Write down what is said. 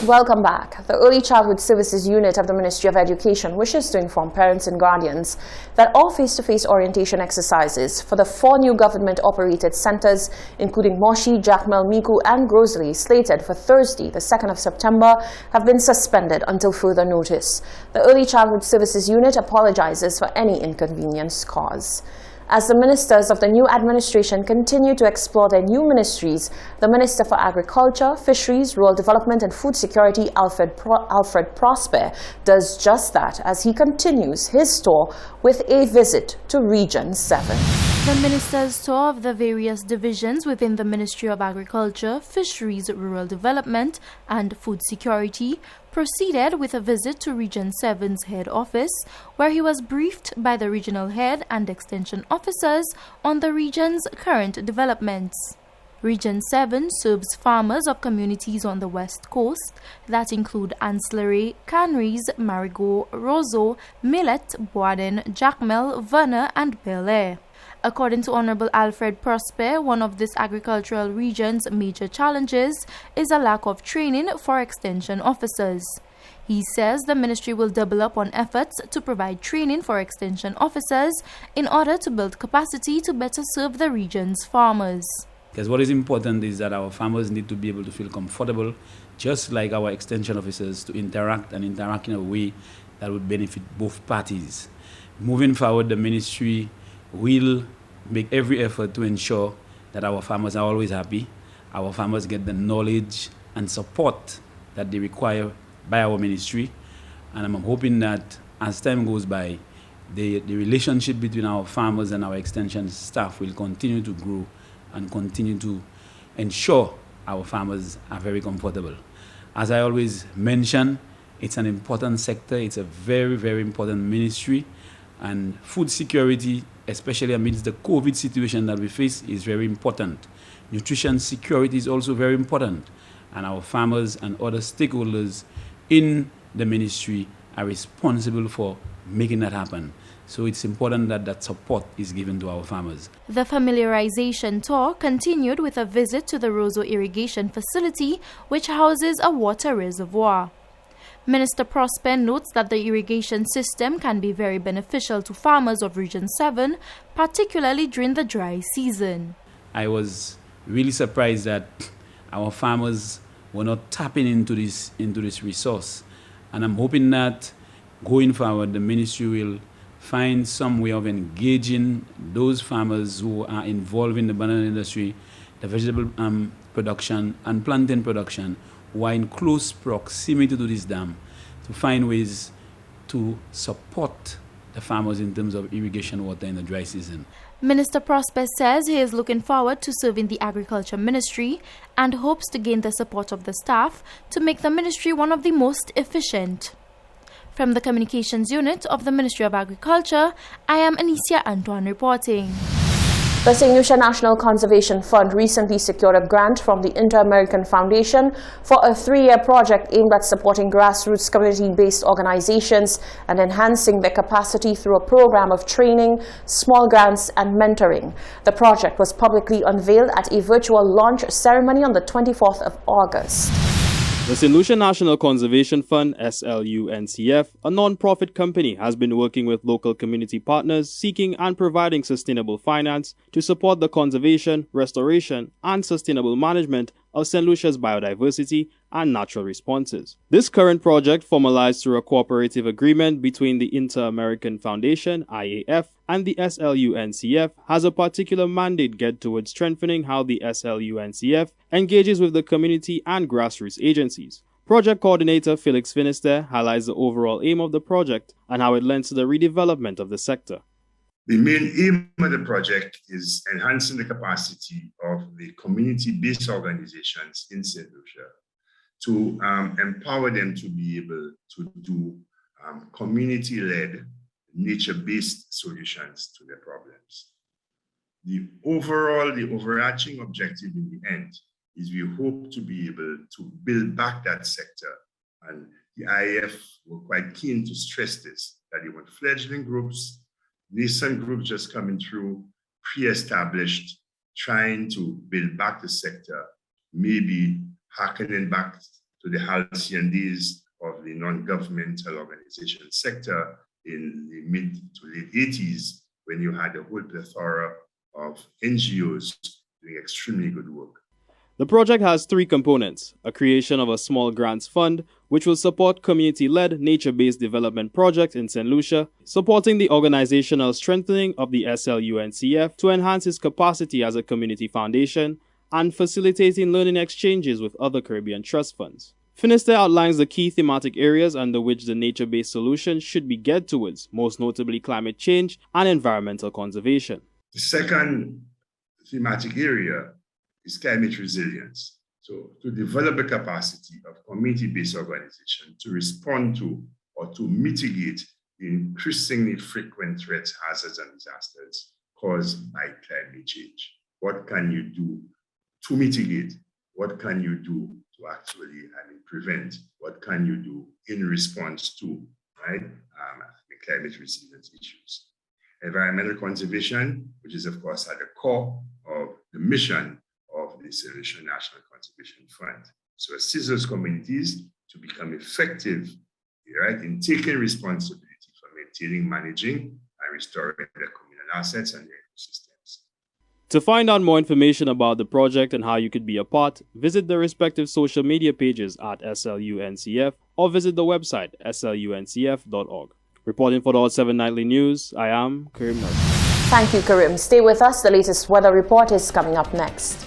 Welcome back. The Early Childhood Services Unit of the Ministry of Education wishes to inform parents and guardians that all face-to-face orientation exercises for the 4 new government-operated centers, including Moshi, Jacmel, Micoud, and Grosley, slated for Thursday, the 2nd of September, have been suspended until further notice. The Early Childhood Services Unit apologizes for any inconvenience caused. As the ministers of the new administration continue to explore their new ministries, the Minister for Agriculture, Fisheries, Rural Development and Food Security, Alfred Prosper, does just that as he continues his tour with a visit to Region 7. The minister's tour of the various divisions within the Ministry of Agriculture, Fisheries, Rural Development and Food Security proceeded with a visit to Region 7's head office, where he was briefed by the regional head and extension officers on the region's current developments. Region 7 serves farmers of communities on the west coast that include Ancillary, Canries, Marigot, Roseau, Millet, Boaden, Jacmel, Verner and Bel Air. According to Honorable Alfred Prosper, one of this agricultural region's major challenges is a lack of training for extension officers. He says the ministry will double up on efforts to provide training for extension officers in order to build capacity to better serve the region's farmers. Because what is important is that our farmers need to be able to feel comfortable, just like our extension officers, to interact in a way that would benefit both parties. Moving forward, the ministry will make every effort to ensure that our farmers are always happy, our farmers get the knowledge and support that they require by our ministry, and I'm hoping that as time goes by, the relationship between our farmers and our extension staff will continue to grow and continue to ensure our farmers are very comfortable. As I always mention, it's an important sector, it's a very, very important ministry, and food security, especially amidst the COVID situation that we face, is very important. Nutrition security is also very important, and our farmers and other stakeholders in the ministry are responsible for making that happen. So it's important that that support is given to our farmers. The familiarization tour continued with a visit to the Roseau Irrigation Facility, which houses a water reservoir. Minister Prosper notes that the irrigation system can be very beneficial to farmers of Region 7, particularly during the dry season. I was really surprised that our farmers were not tapping into this resource. And I'm hoping that going forward, the ministry will find some way of engaging those farmers who are involved in the banana industry, the vegetable production and plantain production, who are in close proximity to this dam, to find ways to support the farmers in terms of irrigation water in the dry season. Minister Prosper says he is looking forward to serving the Agriculture Ministry and hopes to gain the support of the staff to make the ministry one of the most efficient. From the Communications Unit of the Ministry of Agriculture, I am Anicia Antoine reporting. The St. Lucia National Conservation Fund recently secured a grant from the Inter-American Foundation for a 3-year project aimed at supporting grassroots community-based organizations and enhancing their capacity through a program of training, small grants, and mentoring. The project was publicly unveiled at a virtual launch ceremony on the 24th of August. The St. Lucia National Conservation Fund, SLUNCF, a non-profit company, has been working with local community partners seeking and providing sustainable finance to support the conservation, restoration, and sustainable management of St. Lucia's biodiversity and natural responses. This current project, formalized through a cooperative agreement between the Inter-American Foundation, IAF, and the SLUNCF, has a particular mandate geared towards strengthening how the SLUNCF engages with the community and grassroots agencies. Project Coordinator Felix Finister highlights the overall aim of the project and how it lends to the redevelopment of the sector. The main aim of the project is enhancing the capacity of the community-based organizations in St. Lucia to empower them to be able to do community-led, nature-based solutions to their problems. The overarching objective in the end is we hope to be able to build back that sector. And the IAF were quite keen to stress this, that they want fledgling groups, nascent groups just coming through, pre-established, trying to build back the sector, maybe harkening back to the halcyon days of the non-governmental organization sector in the mid to late 80s, when you had a whole plethora of NGOs doing extremely good work. The project has three components: a creation of a small grants fund, which will support community-led nature-based development projects in St. Lucia, supporting the organizational strengthening of the SLUNCF to enhance its capacity as a community foundation, and facilitating learning exchanges with other Caribbean trust funds. Finisterre outlines the key thematic areas under which the nature-based solution should be geared towards, most notably climate change and environmental conservation. The second thematic area is climate resilience. So to develop the capacity of community-based organizations to respond to or to mitigate the increasingly frequent threats, hazards, and disasters caused by climate change. What can you do to mitigate? What can you do to actually prevent? What can you do in response to the climate resilience issues? Environmental conservation, which is of course at the core of the mission of the St. Lucia National Conservation Fund. So assist those communities to become effective, in taking responsibility for maintaining, managing, and restoring their communal assets and their ecosystems. To find out more information about the project and how you could be a part, visit the respective social media pages at SLUNCF or visit the website sluncf.org. Reporting for the Hot 7 Nightly News, I am Karim Nelson. Thank you, Karim. Stay with us. The latest weather report is coming up next.